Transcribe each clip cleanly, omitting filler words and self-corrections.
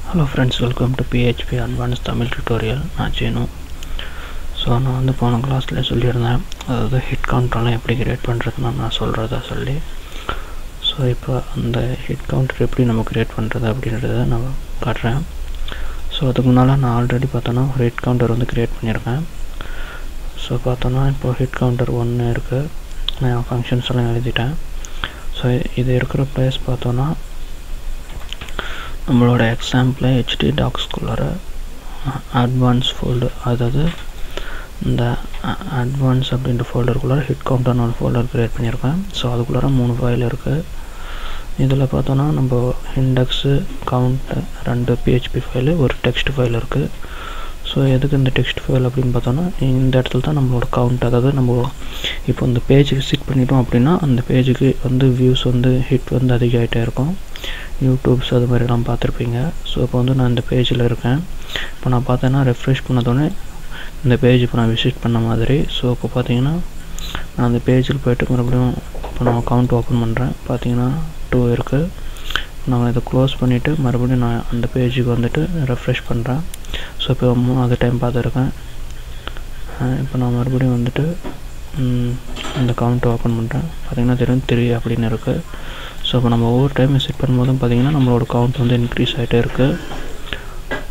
Hello friends, welcome to PHP Advanced Tamil Tutorial. நான் Chenu. So நான் வந்து போன கிளாஸில் சொல்லியிருந்தேன், அதாவது ஹிட் கவுண்டரெலாம் எப்படி கிரியேட் பண்ணுறதுன்னு நான் சொல்கிறதா சொல்லி. ஸோ இப்போ அந்த ஹிட் கவுண்டர் எப்படி நம்ம கிரியேட் பண்ணுறது அப்படின்றத நான் காட்டுறேன். ஸோ அதுக்கு முன்னால் நான் ஆல்ரெடி பார்த்தோன்னா ஒரு ஹிட் கவுண்டர் வந்து கிரியேட் பண்ணியிருக்கேன். ஸோ பார்த்தோன்னா இப்போ ஹிட் கவுண்டர் 1 இருக்குது. நான் ஃபங்க்ஷன்ஸ் எல்லாம் எழுதிட்டேன். ஸோ இது இருக்கிற ப்ளேஸ் பார்த்தோன்னா நம்மளோட எக்ஸாம்பிள் ஹெச்டி டாக்ஸ்குள்ளார அட்வான்ஸ் ஃபோல்டர், அதாவது இந்த அட்வான்ஸ் அப்படின்ற ஃபோல்டருக்குள்ளார ஹிட் கவுண்டர்னு ஒரு ஃபோல்டர் க்ரியேட் பண்ணியிருக்கேன். ஸோ அதுக்குள்ளார 3 ஃபைல் இருக்குது. இதில் பார்த்தோன்னா நம்ம இண்டெக்ஸு கவுண்ட் 2 PHP ஃபைலு, ஒரு டெக்ஸ்ட் ஃபைல் இருக்குது. ஸோ எதுக்கு இந்த டெக்ஸ்ட் ஃபைல் அப்படின்னு பார்த்தோன்னா, இந்த இடத்துல தான் நம்மளோட கவுண்ட், அதாவது நம்ம இப்போ இந்த பேஜுக்கு விசிட் பண்ணிட்டோம் அப்படின்னா அந்த பேஜுக்கு வந்து வியூஸ் வந்து ஹிட் வந்து அதிகமாகிட்டே இருக்கும். யூடியூப்ஸ் அது மாதிரிலாம் பார்த்துருப்பீங்க. ஸோ இப்போ வந்து நான் இந்த பேஜில் இருக்கேன். இப்போ நான் பார்த்தேன்னா ரெஃப்ரெஷ் பண்ணதோடனே இந்த பேஜ் இப்போ நான் விசிட் பண்ண மாதிரி. ஸோ இப்போ பார்த்தீங்கன்னா நான் அந்த பேஜில் போய்ட்டு மறுபடியும் இப்போ நான் கவுண்ட் ஓப்பன் பண்ணுறேன். பார்த்தீங்கன்னா 2 இருக்குது. நான் இதை க்ளோஸ் பண்ணிவிட்டு மறுபடியும் நான் அந்த பேஜுக்கு வந்துட்டு ரெஃப்ரெஷ் பண்ணுறேன். ஸோ இப்போ 3வது டைம் பார்த்துருக்கேன். இப்போ நான் மறுபடியும் வந்துட்டு இந்த கவுண்ட் ஓப்பன் பண்ணுறேன். பார்த்திங்கன்னா தெரியும் 3 அப்படின்னு இருக்குது. ஸோ இப்போ நம்ம ஒவ்வொரு டைம் விசிட் பண்ணும்போதும் பார்த்திங்கன்னா நம்மளோட கவுண்ட் வந்து இன்க்ரீஸ் ஆகிட்டே இருக்குது.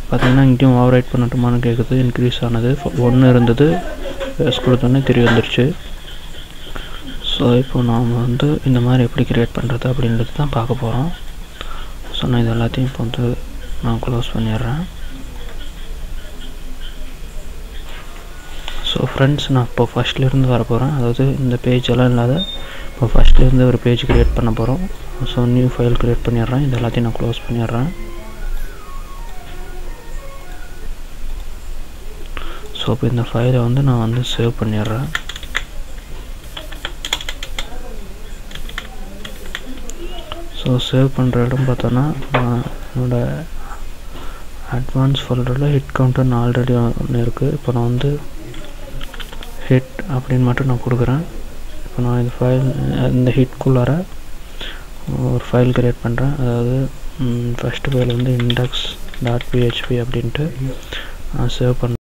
பார்த்திங்கன்னா இங்கேயும் ஓவர் ரைட் பண்ணட்டுமான்னு கேட்குது. இன்க்ரீஸ் ஆனது 1 இருந்தது, ப்ளஸ் கொடுத்தோன்னே 3 வந்துடுச்சு. ஸோ இப்போ நாம் வந்து இந்த மாதிரி எப்படி கிரியேட் பண்ணுறது அப்படின்றது தான் பார்க்க போகிறோம். ஸோ நான் இது எல்லாத்தையும் இப்போ வந்து நான் க்ளோஸ் பண்ணிடுறேன். ஸோ ஃப்ரெண்ட்ஸ், நான் இப்போ ஃபஸ்ட்லேருந்து வர போகிறேன். அதாவது இந்த பேஜெல்லாம் இல்லாத இப்போ ஃபஸ்ட்லேருந்து ஒரு பேஜ் க்ரியேட் பண்ண போகிறோம். ஸோ நியூ ஃபைல் க்ரியேட் பண்ணிடுறேன். இது எல்லாத்தையும் நான் க்ளோஸ் பண்ணிடுறேன். ஸோ இப்போ இந்த ஃபைலை வந்து நான் வந்து சேவ் பண்ணிடுறேன். ஸோ சேவ் பண்ணுற இடம் பார்த்தோன்னா என்னோடய அட்வான்ஸ் ஃபோல்டரில் ஹிட் கவுண்டர்னு ஆல்ரெடி ஒன்று இருக்குது. இப்போ நான் வந்து ஹிட் அப்படின்னு மட்டும் நான் கொடுக்குறேன். இப்போ நான் இந்த ஃபைல், இந்த ஹிட்குள்ளார ஒரு ஃபைல் க்ரியேட் பண்ணுறேன். அதாவது ஃபஸ்ட்டு ஃபைல் வந்து index.php அப்படின்ட்டு நான் சேவ் பண்ணுறேன்.